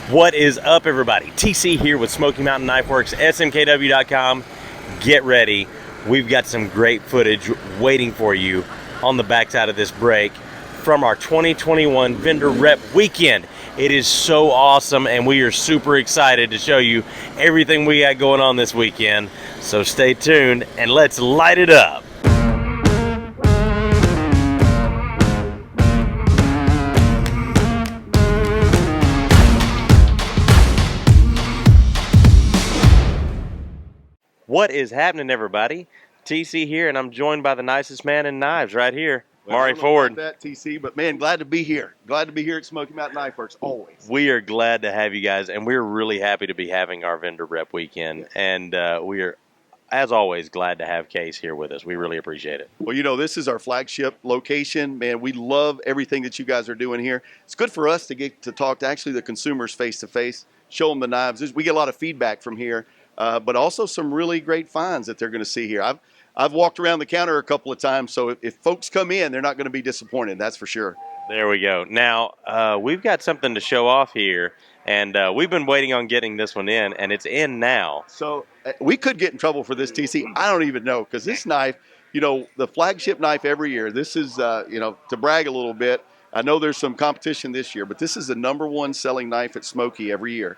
What is up, everybody? TC here with Smoky Mountain Knife Works, smkw.com. Get ready. We've got some great footage waiting for you on the backside of this break from our 2021 Vendor Rep Weekend. It is so awesome, and we are super excited to show you everything we got going on this weekend. So stay tuned, and let's light it up. What is happening, everybody? TC here, and I'm joined by the nicest man in knives right here, Maury Ford. About that, TC, but man, glad to be here. Glad to be here at Smoky Mountain Knife Works, always. We are glad to have you guys, and we're really happy to be having our vendor rep weekend. And we are, as always, glad to have Case here with us. We really appreciate it. Well, you know, this is our flagship location. Man, we love everything that you guys are doing here. It's good for us to get to talk to actually the consumers face to face, show them the knives. We get a lot of feedback from here, but also some really great finds that they're going to see here. I've walked around the counter a couple of times, so if folks come in, they're not going to be disappointed, that's for sure. There we go. Now, we've got something to show off here, and we've been waiting on getting this one in, and it's in now. So we could get in trouble for this, TC. I don't even know, because this knife, you know, the flagship knife every year, this is, you know, to brag a little bit, I know there's some competition this year, but this is the #1 selling knife at Smoky every year.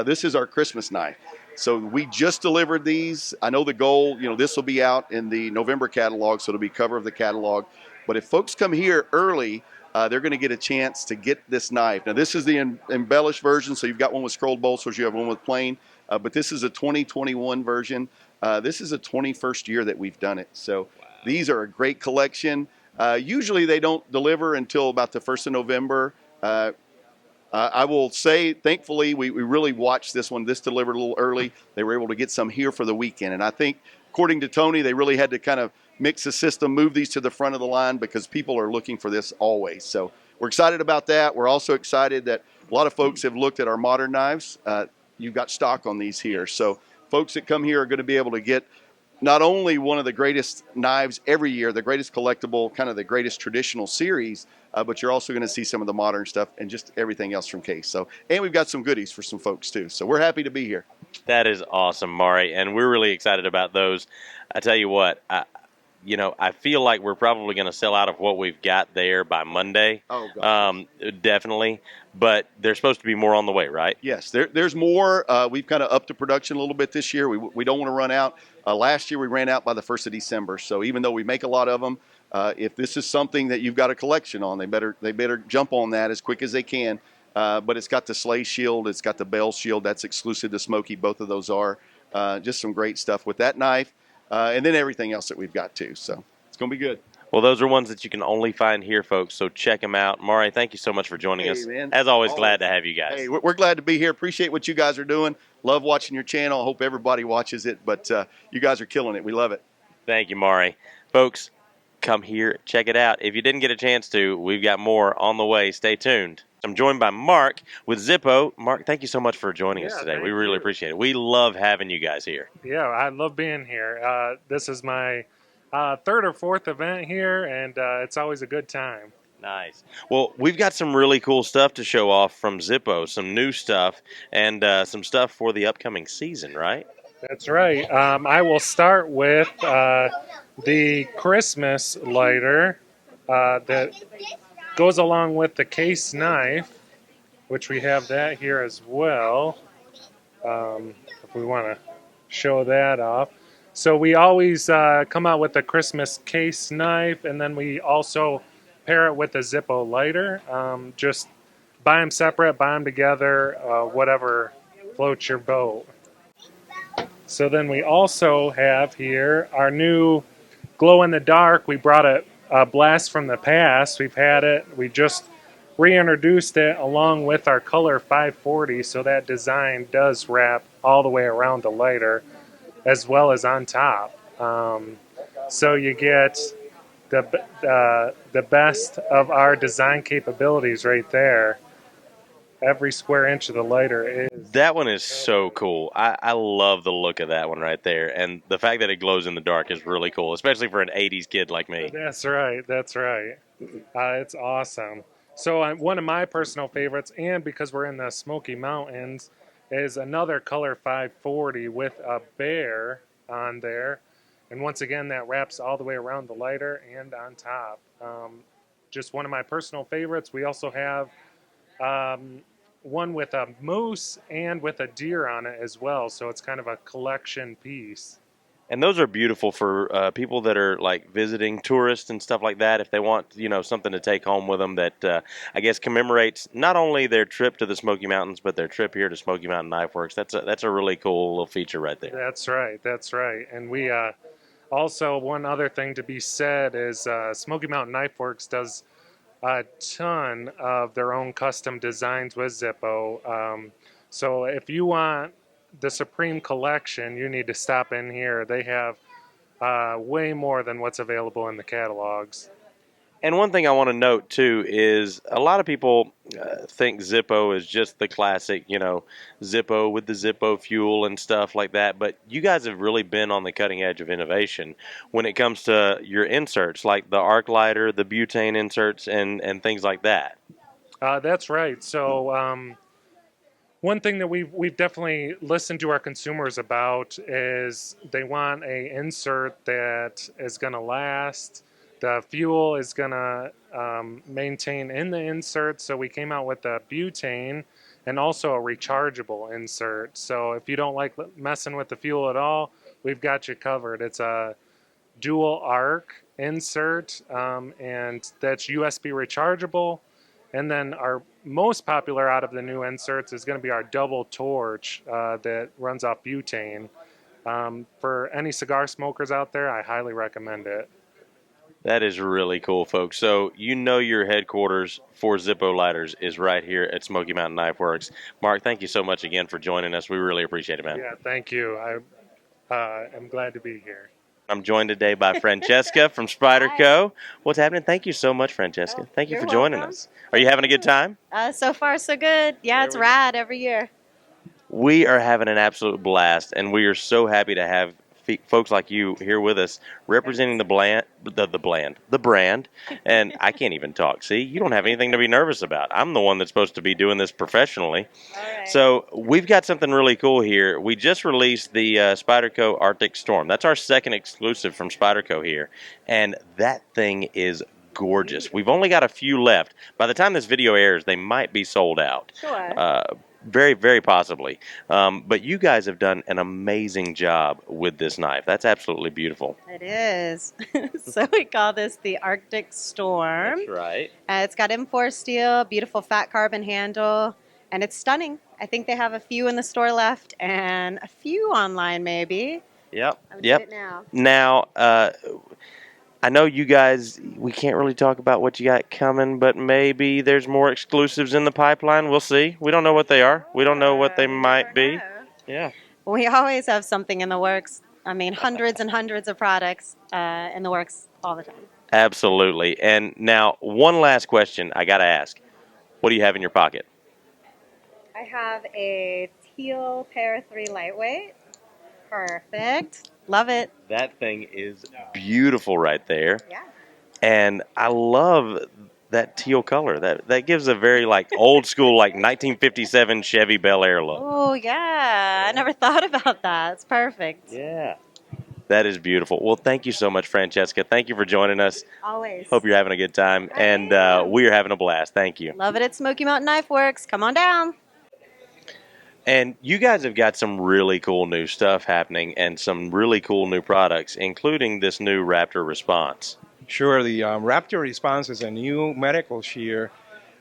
This is our Christmas knife. So we just delivered these. I know the goal, you know, this will be out in the November catalog, so it'll be cover of the catalog. But if folks come here early, they're going to get a chance to get this knife. Now, this is the embellished version, so you've got one with scrolled bolsters, you have one with plain. But this is a 2021 version. This is a 21st year that we've done it. So these are a great collection. Usually they don't deliver until about the 1st of November. I will say, thankfully, we really watched this one. This delivered a little early. They were able to get some here for the weekend. And I think, according to Tony, they really had to kind of mix the system, move these to the front of the line because people are looking for this always. So we're excited about that. We're also excited that a lot of folks have looked at our modern knives. You've got stock on these here. So folks that come here are going to be able to get not only one of the greatest knives every year, the greatest collectible, kind of the greatest traditional series, but you're also going to see some of the modern stuff and just everything else from Case. So, and we've got some goodies for some folks too. So we're happy to be here. That is awesome, Maury, and we're really excited about those. I tell you what, I feel like we're probably going to sell out of what we've got there by Monday. Oh, God. Definitely. But there's supposed to be more on the way, right? Yes, there's more. We've kind of upped the production a little bit this year. We don't want to run out. Last year we ran out by the 1st of December. So even though we make a lot of them, if this is something that you've got a collection on, they better jump on that as quick as they can. But it's got the sleigh shield, it's got the bell shield. That's exclusive to Smoky. Both of those are just some great stuff with that knife, and then everything else that we've got too. So it's going to be good. Well, those are ones that you can only find here, folks, so check them out. Maury, thank you so much for joining us. Man. As always, glad to have you guys. Hey, we're glad to be here. Appreciate what you guys are doing. Love watching your channel. I hope everybody watches it, but you guys are killing it. We love it. Thank you, Maury. Folks, come here, check it out. If you didn't get a chance to, we've got more on the way. Stay tuned. I'm joined by Mark with Zippo. Mark, thank you so much for joining us today. We really appreciate it. We love having you guys here. Yeah, I love being here. This is my 3rd or 4th event here, and it's always a good time. Nice. Well, we've got some really cool stuff to show off from Zippo, some new stuff, and some stuff for the upcoming season, right? That's right. I will start with the Christmas lighter that goes along with the Case knife, which we have that here as well, if we want to show that off. So we always come out with the Christmas Case knife, and then we also pair it with a Zippo lighter. Just buy them separate, buy them together, whatever floats your boat. So then we also have here our new glow-in-the-dark. We brought a blast from the past. We've had it. We just reintroduced it along with our color 540, so that design does wrap all the way around the lighter as well as on top. So you get the best of our design capabilities right there. Every square inch of the lighter is... That one is so cool. I love the look of that one right there. And the fact that it glows in the dark is really cool, especially for an 80s kid like me. That's right. That's right. It's awesome. So one of my personal favorites, and because we're in the Smoky Mountains, is another Color 540 with a bear on there. And once again, that wraps all the way around the lighter and on top. Just one of my personal favorites. We also have one with a moose and with a deer on it as well. So it's kind of a collection piece. And those are beautiful for people that are like visiting tourists and stuff like that. If they want, something to take home with them that I guess commemorates not only their trip to the Smoky Mountains, but their trip here to Smoky Mountain Knife Works. That's a really cool little feature right there. That's right. That's right. And we also, one other thing to be said is Smoky Mountain Knife Works does a ton of their own custom designs with Zippo. So if you want the Supreme Collection, you need to stop in here. They have way more than what's available in the catalogs. And one thing I want to note too is a lot of people think Zippo is just the classic, Zippo with the Zippo fuel and stuff like that. But you guys have really been on the cutting edge of innovation when it comes to your inserts, like the arc lighter, the butane inserts, and things like that. That's right. So one thing that we've definitely listened to our consumers about is they want a insert that is going to last. The fuel is going to maintain in the insert, so we came out with a butane and also a rechargeable insert. So if you don't like messing with the fuel at all, we've got you covered. It's a dual arc insert, and that's USB rechargeable. And then our most popular out of the new inserts is going to be our double torch that runs off butane. For any cigar smokers out there, I highly recommend it. That is really cool, folks. So your headquarters for Zippo lighters is right here at Smoky Mountain Knife Works. Mark, thank you so much again for joining us. We really appreciate it, man. Yeah, thank you. I am glad to be here. I'm joined today by Francesca from Spyderco. What's happening? Thank you so much, Francesca. Thank you You're for joining welcome. us. Are you having a good time? So far, so good. Yeah, it's rad every year. We are having an absolute blast, and we are so happy to have folks like you here with us representing the brand. And I can't even talk. See, you don't have anything to be nervous about. I'm the one that's supposed to be doing this professionally. All right. So we've got something really cool here. We just released the Spyderco Arctic Storm. That's our second exclusive from Spyderco here, and that thing is gorgeous. We've only got a few left. By the time this video airs, they might be sold out. Sure. Very, very possibly. But you guys have done an amazing job with this knife. That's absolutely beautiful. It is. So we call this the Arctic Storm. That's right. It's got M4 steel, beautiful fat carbon handle, and it's stunning. I think they have a few in the store left and a few online maybe. Yep. I'm doing it now. Now, I know you guys, we can't really talk about what you got coming, but maybe there's more exclusives in the pipeline. We'll see. We don't know what they are. We don't know what they might be. Know. Yeah. We always have something in the works. I mean, hundreds and hundreds of products in the works all the time. Absolutely. And now, one last question I got to ask. What do you have in your pocket? I have a teal Pair 3 lightweight. Perfect. Love it. That thing is beautiful right there. Yeah. And I love that teal color. That gives a very old school 1957 Chevy Bel Air look. Oh, yeah. I never thought about that. It's perfect. Yeah. That is beautiful. Well, thank you so much, Francesca. Thank you for joining us. Always. Hope you're having a good time. I And am. we are having a blast. Thank you. Love it at Smoky Mountain Knife Works. Come on down. And you guys have got some really cool new stuff happening and some really cool new products, including this new Raptor Response. Sure, the Raptor Response is a new medical shear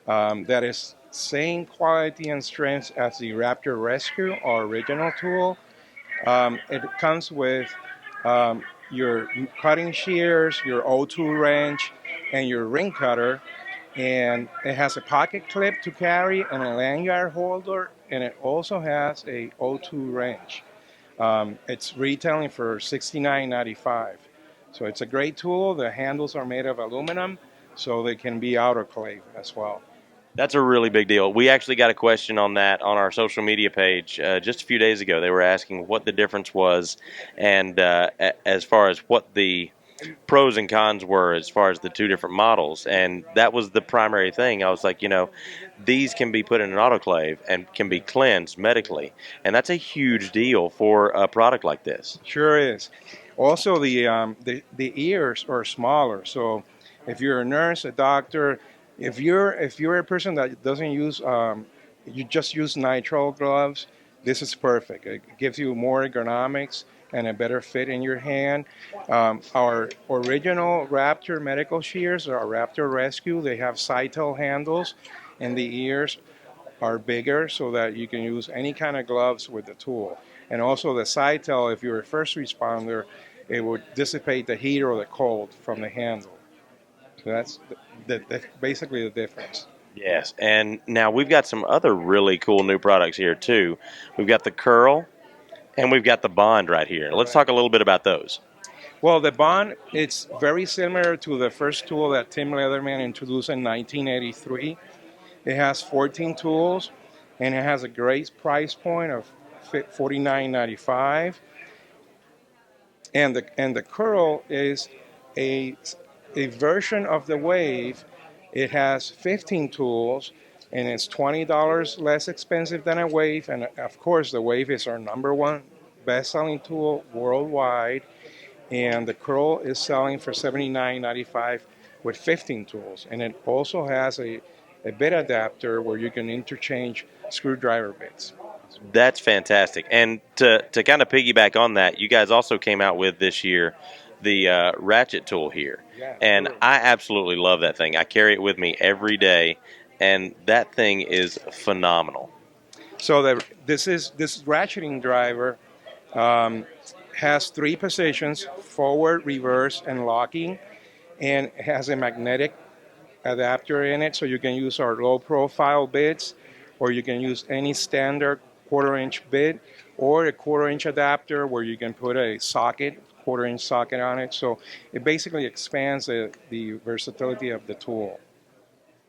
that is same quality and strength as the Raptor Rescue, our original tool. It comes with your cutting shears, your O2 wrench, and your ring cutter. And it has a pocket clip to carry and a lanyard holder, and it also has a O2 wrench. It's retailing for $69.95. So it's a great tool. The handles are made of aluminum, so they can be autoclave as well. That's a really big deal. We actually got a question on that on our social media page just a few days ago. They were asking what the difference was and as far as what the pros and cons were as far as the two different models, and that was the primary thing. I was like, these can be put in an autoclave and can be cleansed medically, and that's a huge deal for a product like this. Sure is. Also, the ears are smaller. So, if you're a nurse, a doctor, if you're a person that doesn't use you just use nitrile gloves, this is perfect. It gives you more ergonomics and a better fit in your hand. Our original Raptor medical shears, our Raptor Rescue, they have side-tail handles, and the ears are bigger so that you can use any kind of gloves with the tool. And also the side tail, if you're a first responder, it would dissipate the heat or the cold from the handle. So that's basically the difference. Yes, and now we've got some other really cool new products here too. We've got the curl, and we've got the bond right here. Let's talk a little bit about those. Well, the Bond, it's very similar to the first tool that Tim Leatherman introduced in 1983. It has 14 tools, and it has a great price point of $49.95. And the curl is a version of the wave. It has 15 tools, and it's $20 less expensive than a wave. And of course, the wave is our number one best-selling tool worldwide. And the curl is selling for $79.95 with 15 tools. And it also has a bit adapter where you can interchange screwdriver bits. That's fantastic. And to kind of piggyback on that, you guys also came out with this year the ratchet tool here. Yeah, and sure. I absolutely love that thing. I carry it with me every day, and that thing is phenomenal. So this ratcheting driver has 3 positions: forward, reverse, and locking, and it has a magnetic adapter in it, so you can use our low profile bits, or you can use any standard 1/4-inch bit, or a 1/4-inch adapter where you can put a socket, 1/4-inch socket on it. So it basically expands the versatility of the tool.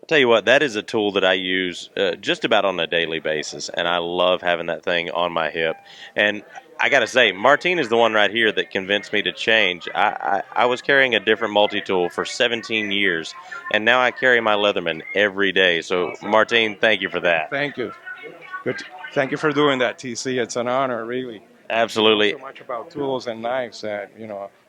I'll tell you what, that is a tool that I use just about on a daily basis, and I love having that thing on my hip. And I got to say, Martine is the one right here that convinced me to change. I was carrying a different multi-tool for 17 years, and now I carry my Leatherman every day. So, Martine, thank you for that. Thank you. Good. Thank you for doing that, TC. It's an honor, really. Absolutely. So much about tools and knives that,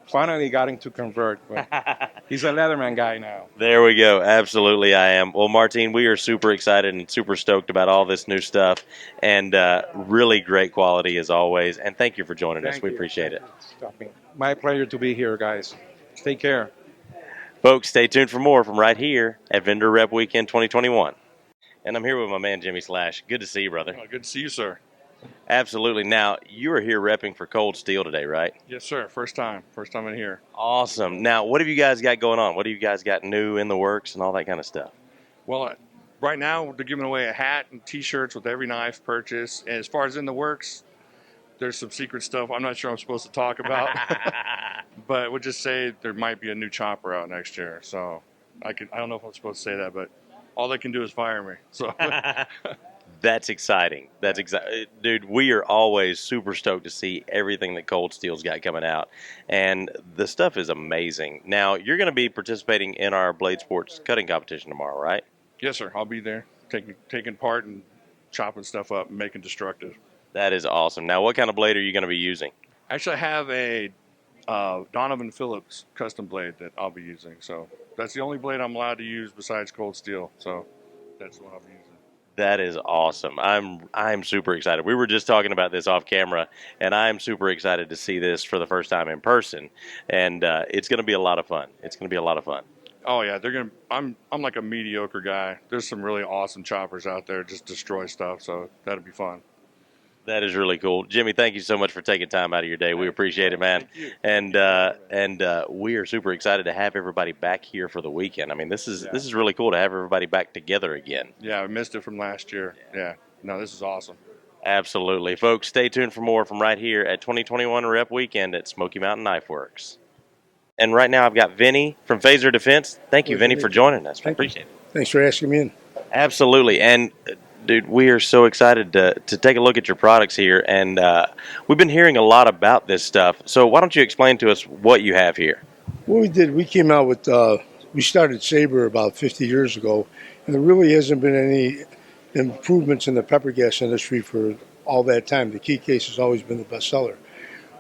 finally got him to convert. But he's a Leatherman guy now. There we go. Absolutely, I am. Well, Martine, we are super excited and super stoked about all this new stuff, and really great quality as always. And thank you for joining us. We appreciate it. Stopping. My pleasure to be here, guys. Take care. Folks, stay tuned for more from right here at Vendor Rep Weekend 2021. And I'm here with my man, Jimmy Slash. Good to see you, brother. Oh, good to see you, sir. Absolutely. Now, you are here repping for Cold Steel today, right? Yes, sir. First time in here. Awesome. Now, what have you guys got going on? What do you guys got new in the works and all that kind of stuff? Well, right now they're giving away a hat and T-shirts with every knife purchase. And as far as in the works, there's some secret stuff I'm not sure I'm supposed to talk about. But we'll just say there might be a new chopper out next year. So I don't know if I'm supposed to say that, but all they can do is fire me. So. That's exciting. That's exciting. Dude, we are always super stoked to see everything that Cold Steel's got coming out. And the stuff is amazing. Now, you're going to be participating in our Blade Sports cutting competition tomorrow, right? Yes, sir. I'll be there taking part and chopping stuff up and making destructive. That is awesome. Now, what kind of blade are you going to be using? Actually, I have a Donovan Phillips custom blade that I'll be using. So that's the only blade I'm allowed to use besides Cold Steel. So that's the one I'll be using. That is awesome. I'm super excited. We were just talking about this off camera, and I'm super excited to see this for the first time in person. And it's going to be a lot of fun. It's going to be a lot of fun. Oh yeah, I'm like a mediocre guy. There's some really awesome choppers out there, just destroy stuff. So that'll be fun. That is really cool. Jimmy, thank you so much for taking time out of your day. We appreciate it, man. And we are super excited to have everybody back here for the weekend. I mean, this is really cool to have everybody back together again. Yeah, I missed it from last year. Yeah. No, this is awesome. Absolutely. Folks, stay tuned for more from right here at 2021 Rep Weekend at Smoky Mountain Knife Works. And right now I've got Vinny from Fazer Defense. Thank you, Vinny, for joining us. I appreciate it. Thanks for asking me in. Absolutely. And dude, we are so excited to take a look at your products here, and we've been hearing a lot about this stuff. So why don't you explain to us what you have here? What we did, we came out with, we started Sabre about 50 years ago, and there really hasn't been any improvements in the pepper gas industry for all that time. The key case has always been the bestseller.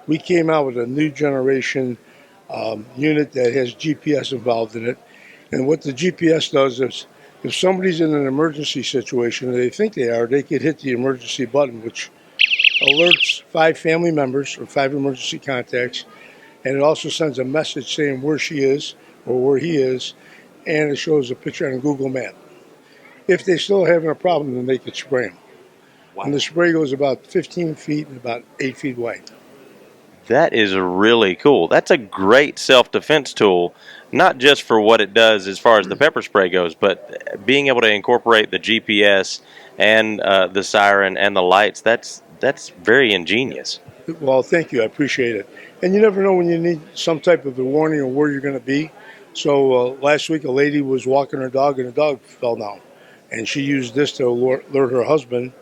We came out with a new generation unit that has GPS involved in it. And what the GPS does is if somebody's in an emergency situation and they think they are, they could hit the emergency button, which alerts 5 family members or 5 emergency contacts. And it also sends a message saying where she is or where he is. And it shows a picture on Google Map. If they're still having a problem, then they could spray them. Wow. And the spray goes about 15 feet and about 8 feet wide. That is really cool. That's a great self-defense tool, not just for what it does as far as the pepper spray goes, but being able to incorporate the GPS and the siren and the lights. That's very ingenious. Well, thank you. I appreciate it. And you never know when you need some type of a warning or where you're going to be. So last week, a lady was walking her dog, and the dog fell down. And she used this to alert her husband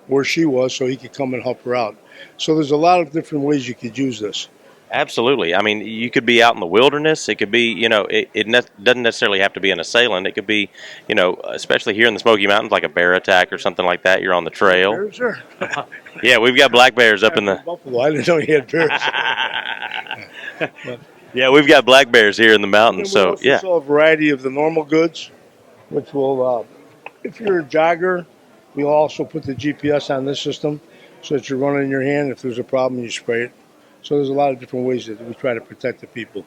where she was so he could come and help her out. So there's a lot of different ways you could use this. Absolutely. I mean, you could be out in the wilderness. It could be, doesn't necessarily have to be an assailant. It could be, especially here in the Smoky Mountains, like a bear attack or something like that. You're on the trail. Bears, sure. Yeah, we've got black bears up in the Buffalo. I didn't know you had bears. Yeah, we've got black bears here in the mountains. So we also sell a variety of the normal goods, which will, if you're a jogger, we'll also put the GPS on this system so that you're running in your hand. If there's a problem, you spray it. So there's a lot of different ways that we try to protect the people.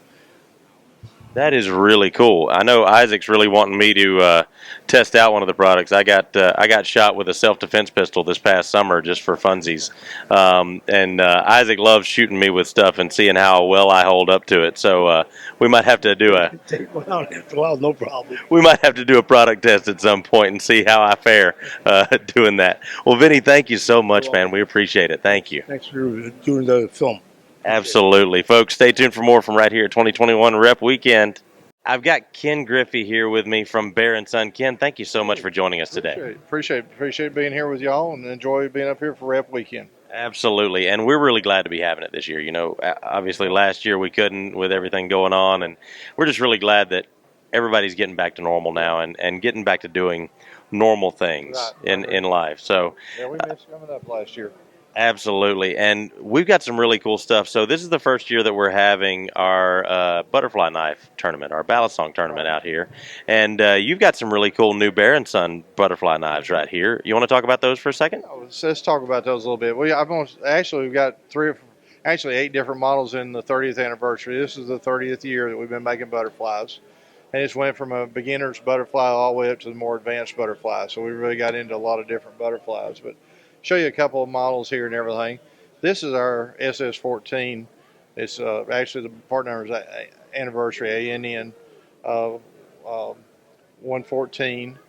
That is really cool. I know Isaac's really wanting me to test out one of the products. I got shot with a self-defense pistol this past summer just for funsies, and Isaac loves shooting me with stuff and seeing how well I hold up to it. So we might have to do take one out after a while, no problem. We might have to do a product test at some point and see how I fare doing that. Well, Vinny, thank you so much, man. We appreciate it. Thank you. Thanks for doing the film. Absolutely. Folks, stay tuned for more from right here at 2021 Rep Weekend. I've got Ken Griffey here with me from Bear & Son. Ken, thank you so much for joining us today. Appreciate being here with y'all and enjoy being up here for Rep Weekend. Absolutely, and we're really glad to be having it this year. Obviously last year we couldn't with everything going on, and we're just really glad that everybody's getting back to normal now and getting back to doing normal things in life. So yeah, we missed coming up last year. Absolutely, and we've got some really cool stuff. So this is the first year that we're having our butterfly knife tournament, our ballast song tournament out here, and you've got some really cool new Bear & Son butterfly knives right here. You want to talk about those for a second? Let's talk about those a little bit. We've got 8 different models in the 30th anniversary. This is the 30th year that we've been making butterflies. And it's went from a beginner's butterfly all the way up to the more advanced butterfly. So we really got into a lot of different butterflies. But show you a couple of models here and everything. This is our SS14. It's actually the part number is anniversary ANN 114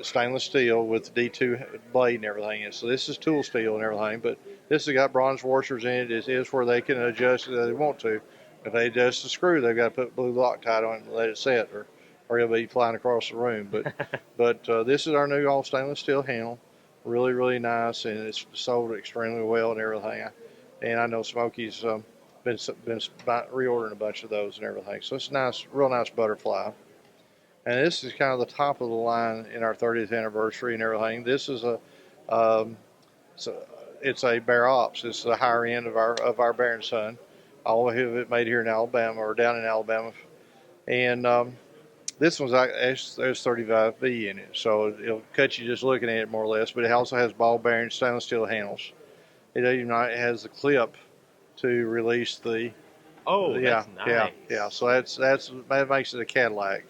stainless steel with the D2 blade and everything. And so this is tool steel and everything, but this has got bronze washers in it. It is where they can adjust it if they want to. If they adjust the screw, they've got to put blue Loctite on it and let it set, or it'll be flying across the room. But this is our new all stainless steel handle. Really, really nice, and it's sold extremely well and everything. And I know Smoky's been reordering a bunch of those and everything. So it's nice, real nice butterfly. And this is kind of the top of the line in our 30th anniversary and everything. This is it's a Bear Ops. It's the higher end of our Bear & Son. All of it made here in Alabama or down in Alabama, and this one's there's 35V in it, so it'll cut you just looking at it more or less. But it also has ball bearing stainless steel handles. It even has the clip to release the. Oh, that's nice. Yeah. So that makes it a Cadillac.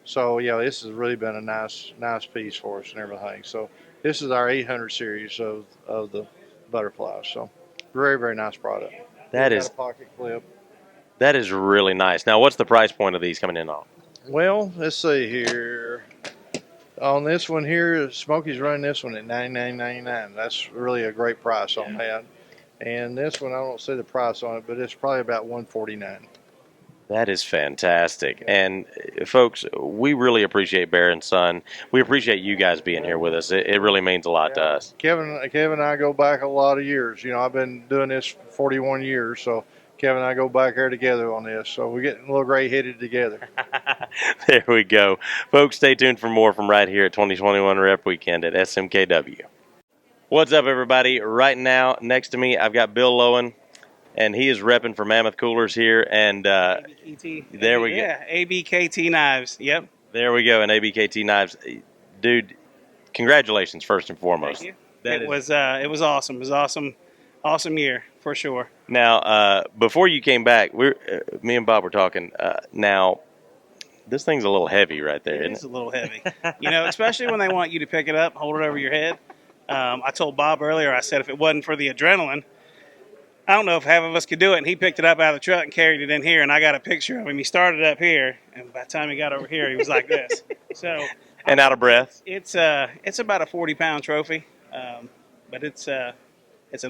So yeah, this has really been a nice piece for us and everything. So this is our 800 series of the butterflies. So very, very nice product. That is a pocket clip. That is really nice. Now, what's the price point of these coming in on? Well, let's see here. On this one here, Smoky's running this one at $99.99. That's really a great price on that. And this one, I don't see the price on it, but it's probably about $149. That is fantastic. And folks, we really appreciate Bear & Son. We appreciate you guys being here with us. It really means a lot to us. Kevin and I go back a lot of years. I've been doing this for 41 years, so Kevin and I go back there together on this, so we're getting a little gray-headed together. There we go. Folks, stay tuned for more from right here at 2021 Rep Weekend at SMKW. What's up, everybody? Right now, next to me, I've got Bill Lowen, and he is repping for Mammoth Coolers here. And ABKT. there we go. Yeah, ABKT knives. Yep. There we go, and ABKT Knives. Dude, congratulations, first and foremost. Thank you. It was awesome. It was awesome year for sure. Now, before you came back, me and Bob were talking. Now, this thing's a little heavy right there, It isn't is it? a little heavy, especially when they want you to pick it up, hold it over your head. I told Bob earlier, I said if it wasn't for the adrenaline, I don't know if half of us could do it. And he picked it up out of the truck and carried it in here, and I got a picture of him. He started up here, and by the time he got over here, he was like this. So, And out of breath. it's about a 40-pound trophy, but it's an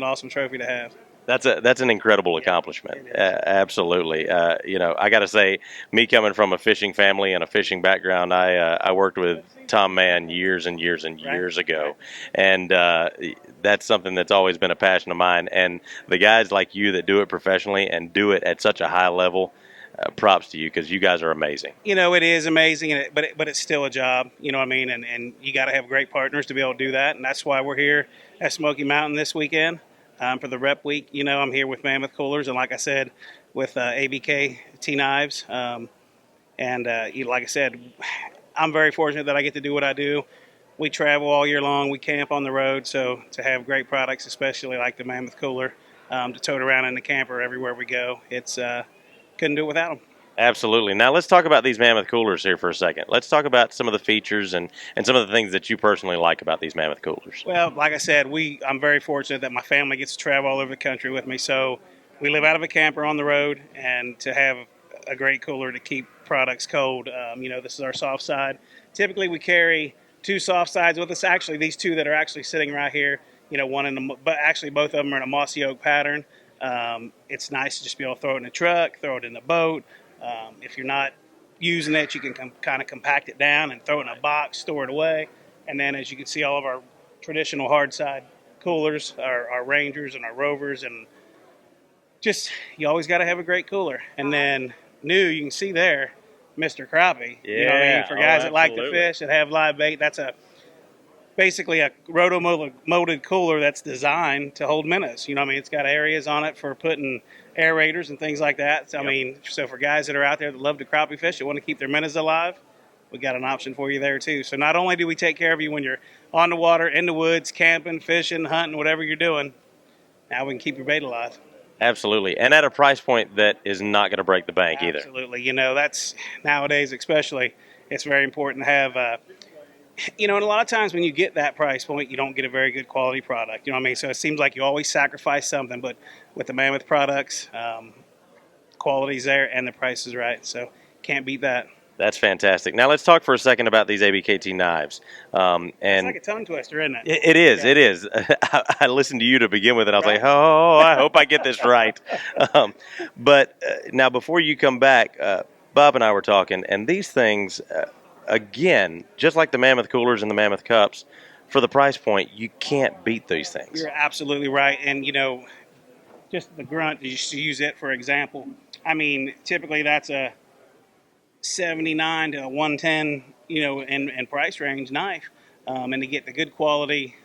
awesome trophy to have. That's an incredible accomplishment. Absolutely. I got to say, me coming from a fishing family and a fishing background, I worked with Tom Mann years and years and years ago, and that's something that's always been a passion of mine. And the guys like you that do it professionally and do it at such a high level, props to you because you guys are amazing. It is amazing, but it's still a job. You know what I mean? And you got to have great partners to be able to do that, and that's why we're here at Smoky Mountain this weekend. For the rep week, I'm here with Mammoth Coolers, and like I said, with ABKT Knives. Like I said, I'm very fortunate that I get to do what I do. We travel all year long. We camp on the road, so to have great products, especially like the Mammoth Cooler, to tote around in the camper everywhere we go, it's couldn't do it without them. Absolutely. Now let's talk about these Mammoth Coolers here for a second. Let's talk about some of the features and some of the things that you personally like about these Mammoth Coolers. Well, like I said, I'm very fortunate that my family gets to travel all over the country with me. So we live out of a camper on the road, and to have a great cooler to keep products cold. This is our soft side. Typically, we carry two soft sides with us. Actually, these two that are actually sitting right here. But actually both of them are in a mossy oak pattern. It's nice to just be able to throw it in the truck, throw it in the boat. If you're not using it, you can kind of compact it down and throw it in a box, store it away. And then, as you can see, all of our traditional hard side coolers, our Rangers and our Rovers, and just you always got to have a great cooler. And then new, you can see there, Mr. Crappie. Yeah. You know what I mean? For guys that like to fish and have live bait, that's basically a roto-molded cooler that's designed to hold minnows. It's got areas on it for putting aerators and things like that. So, so for guys that are out there that love to crappie fish, that want to keep their minnows alive, we got an option for you there too. So not only do we take care of you when you're on the water, in the woods, camping, fishing, hunting, whatever you're doing, now we can keep your bait alive. Absolutely. And at a price point that is not going to break the bank either. Absolutely. That's nowadays especially, it's very important to have and a lot of times when you get that price point, you don't get a very good quality product. You know what I mean? So it seems like you always sacrifice something, but with the Mammoth products, quality's there and the price is right. So can't beat that. That's fantastic. Now let's talk for a second about these ABKT knives. And it's like a tongue twister, isn't it? It is. Yeah. It is. I listened to you to begin with, and I was like, oh, I hope I get this right. But now before you come back, Bob and I were talking, and these things, again, just like the Mammoth Coolers and the Mammoth Cups, for the price point, you can't beat these things. You're absolutely right. And, just the grunt, just to use it for example, typically that's a 79 to 110, in price range knife. And to get the good quality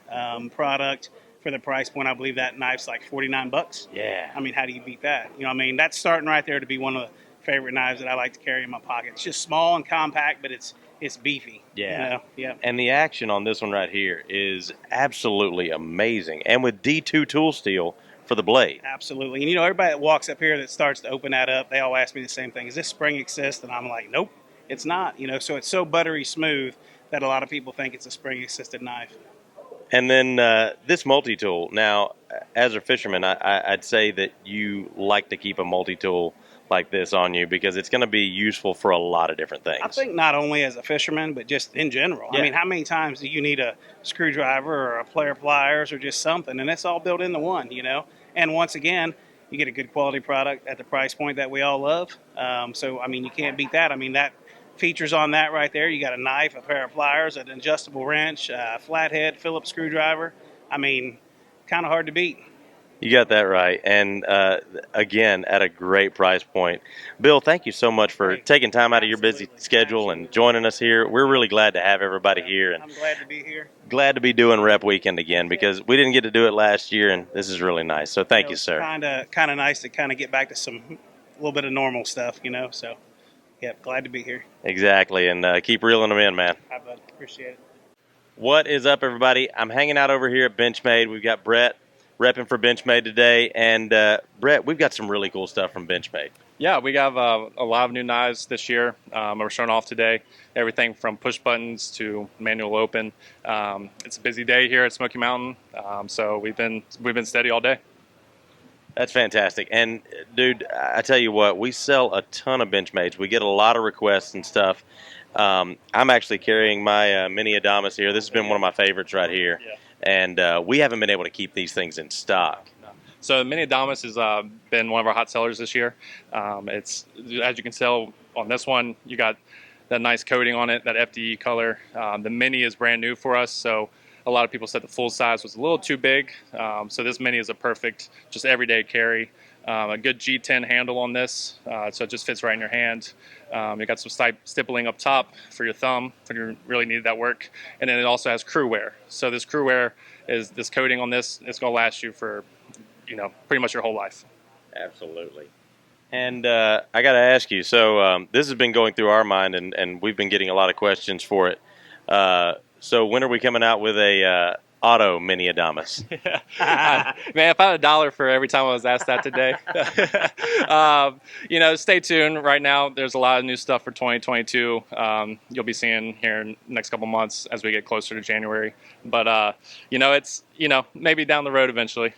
product for the price point, I believe that knife's like $49. Yeah. How do you beat that? That's starting right there to be one of the favorite knives that I like to carry in my pocket. It's just small and compact, but it's beefy. Yeah. Yeah. And the action on this one right here is absolutely amazing. And with D2 tool steel for the blade. Absolutely. And everybody that walks up here that starts to open that up, they all ask me the same thing. Is this spring assist? And I'm like, nope, it's not. So it's so buttery smooth that a lot of people think it's a spring assisted knife. And then this multi-tool. Now, as a fisherman, I'd say that you like to keep a multi-tool like this on you because it's going to be useful for a lot of different things. I think not only as a fisherman, but just in general. Yeah. How many times do you need a screwdriver or a pair of pliers or just something? And it's all built into one, And once again, you get a good quality product at the price point that we all love. You can't beat that. That features on that right there. You got a knife, a pair of pliers, an adjustable wrench, a flathead, Phillips screwdriver. Kind of hard to beat. You got that right. And again, at a great price point. Bill, thank you so much for taking time out of your busy schedule and joining us here. We're really glad to have everybody here, and I'm glad to be here. glad to be doing Rep Weekend again because we didn't get to do it last year, and this is really nice. So thank you, It's sir. kind of nice to kind of get back to some a little bit of normal stuff, So, yeah, glad to be here. Exactly, and keep reeling them in, man. Hi, bud. Appreciate it. What is up, everybody? I'm hanging out over here at Benchmade. We've got Brett repping for Benchmade today, and Brett, we've got some really cool stuff from Benchmade. Yeah, we have a lot of new knives this year. We're showing off today. Everything from push buttons to manual open. It's a busy day here at Smoky Mountain, so we've been steady all day. That's fantastic. And, dude, I tell you what, we sell a ton of Benchmades. We get a lot of requests and stuff. I'm actually carrying my mini Adamas here. This has been one of my favorites right here. Yeah. And we haven't been able to keep these things in stock. So the Mini Adamas has been one of our hot sellers this year. It's, as you can tell on this one, you got that nice coating on it, that FDE color. The Mini is brand new for us, so a lot of people said the full size was a little too big. So this Mini is a perfect, just everyday carry. A good G10 handle on this, so it just fits right in your hand. You got some stippling up top for your thumb if you really needed that work. And then it also has crew wear. So this crew wear is this coating on this. It's going to last you for pretty much your whole life. Absolutely. And I got to ask you, so this has been going through our mind, and we've been getting a lot of questions for it. So when are we coming out with a auto Mini Adamas? Man, if I had $1 for every time I was asked that today. Stay tuned. Right now, there's a lot of new stuff for 2022. You'll be seeing here in the next couple months as we get closer to January. But, it's, maybe down the road eventually.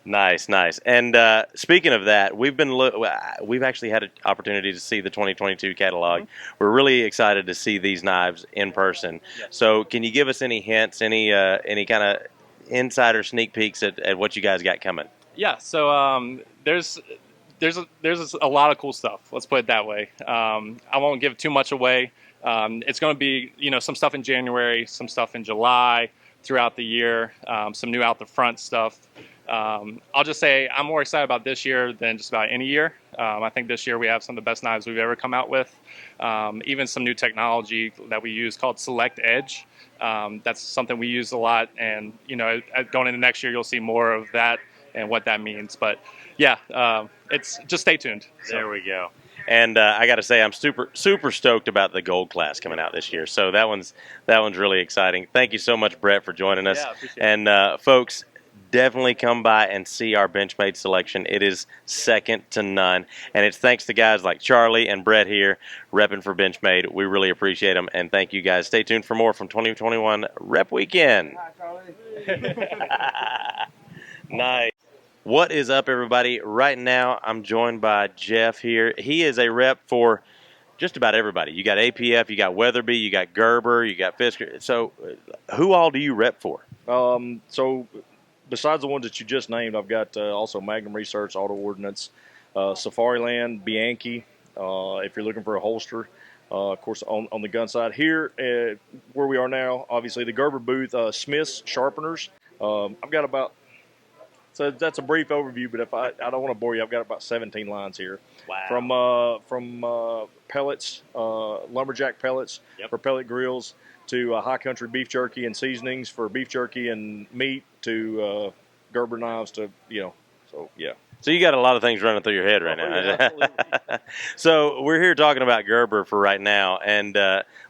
Nice. And speaking of that, we've actually had an opportunity to see the 2022 catalog. Mm-hmm. We're really excited to see these knives in person. Yes. So, can you give us any hints, any kind of insider sneak peeks at what you guys got coming? Yeah. So there's a lot of cool stuff. Let's put it that way. I won't give too much away. It's going to be some stuff in January, some stuff in July, throughout the year, some new out the front stuff. I'll just say I'm more excited about this year than just about any year. I think this year we have some of the best knives we've ever come out with. Even some new technology that we use called Select Edge. That's something we use a lot, and going into next year you'll see more of that and what that means. But yeah, it's just stay tuned. So. There we go. And I got to say, I'm super stoked about the gold class coming out this year. So that one's really exciting. Thank you so much, Brett, for joining us. Yeah, appreciate it. And folks, definitely come by and see our Benchmade selection. It is second to none. And it's thanks to guys like Charlie and Brett here repping for Benchmade. We really appreciate them. And thank you guys. Stay tuned for more from 2021 Rep Weekend. Nice. What is up, everybody? Right now, I'm joined by Jeff here. He is a rep for just about everybody. You got APF, you got Weatherby, you got Gerber, you got Fisker. So who all do you rep for? So besides the ones that you just named, I've got also Magnum Research, Auto Ordnance, Safariland, Bianchi, if you're looking for a holster. Of course, on the gun side. Here, where we are now, obviously the Gerber booth, Smith's Sharpeners. I've got about, so that's a brief overview, but if I don't want to bore you, I've got about 17 lines here. Wow. From pellets, lumberjack pellets for pellet grills, to high country beef jerky and seasonings for beef jerky and meat, to Gerber knives, to so yeah. So you got a lot of things running through your head right now. Yeah, absolutely. So we're here talking about Gerber for right now, and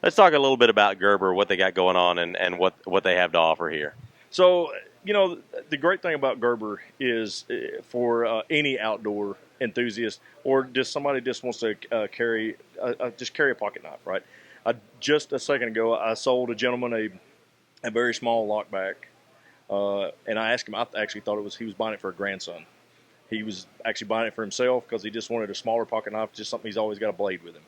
let's talk a little bit about Gerber, what they got going on, and what they have to offer here. So the great thing about Gerber is for any outdoor enthusiast or just somebody just wants to carry a pocket knife, right? Just a second ago, I sold a gentleman a very small lockback, and I asked him. I actually thought he was buying it for a grandson. He was actually buying it for himself because he just wanted a smaller pocket knife, just something he's always got a blade with him,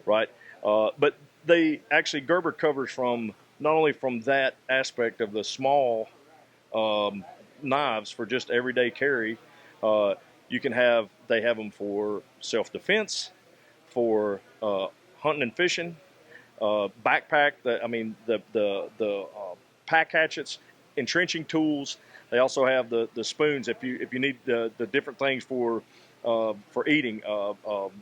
right? But they actually Gerber covers from not only from that aspect of the small knives for just everyday carry. They have them for self-defense, for hunting and fishing, backpack. The pack hatchets, entrenching tools. They also have the spoons if you need the different things for eating.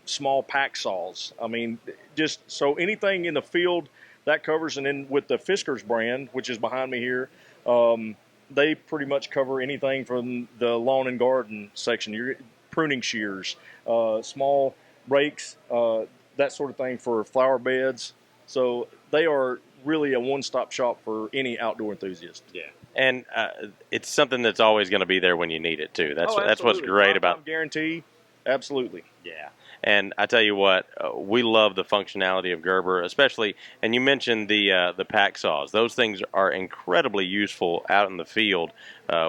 Small pack saws. I mean, just so anything in the field that covers, and then with the Fiskars brand, which is behind me here. They pretty much cover anything from the lawn and garden section, your pruning shears, small rakes, that sort of thing for flower beds. So they are really a one-stop shop for any outdoor enthusiast. Yeah. And it's something that's always going to be there when you need it too. That's what's Absolutely. great about. Guarantee. Absolutely. Yeah. And I tell you what, we love the functionality of Gerber, especially. And you mentioned the pack saws; those things are incredibly useful out in the field.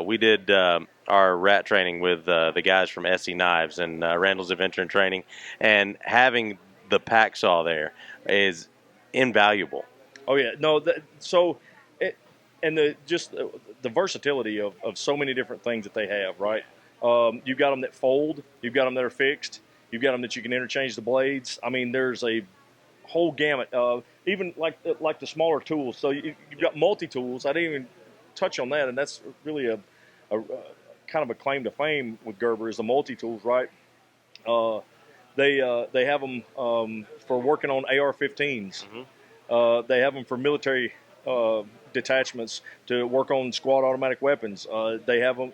We did our rat training with the guys from SE Knives and Randall's Adventure and Training, and having the pack saw there is invaluable. Oh yeah, no. And the versatility of so many different things that they have, right? You've got them that fold, you've got them that are fixed, you've got them that you can interchange the blades. I mean, there's a whole gamut. Even like the smaller tools. So you've got multi tools. I didn't even touch on that, and that's really a kind of a claim to fame with Gerber is the multi tools, right? They have them for working on AR-15s. Mm-hmm. They have them for military detachments to work on squad automatic weapons. They have them,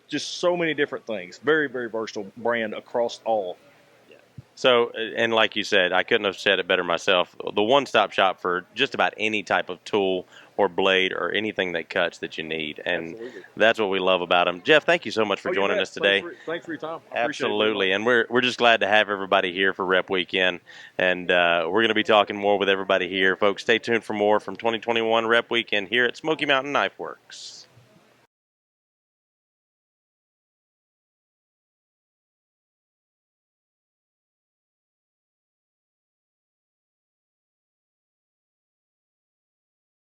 just so many different things. Very, very versatile brand across all. So, and like you said, I couldn't have said it better myself. The one-stop shop for just about any type of tool or blade or anything that cuts that you need, and Absolutely. That's what we love about them. Jeff, thank you so much for joining us today. Thanks for your time. Absolutely, and we're just glad to have everybody here for Rep Weekend, and we're going to be talking more with everybody here, folks. Stay tuned for more from 2021 Rep Weekend here at Smoky Mountain Knife Works.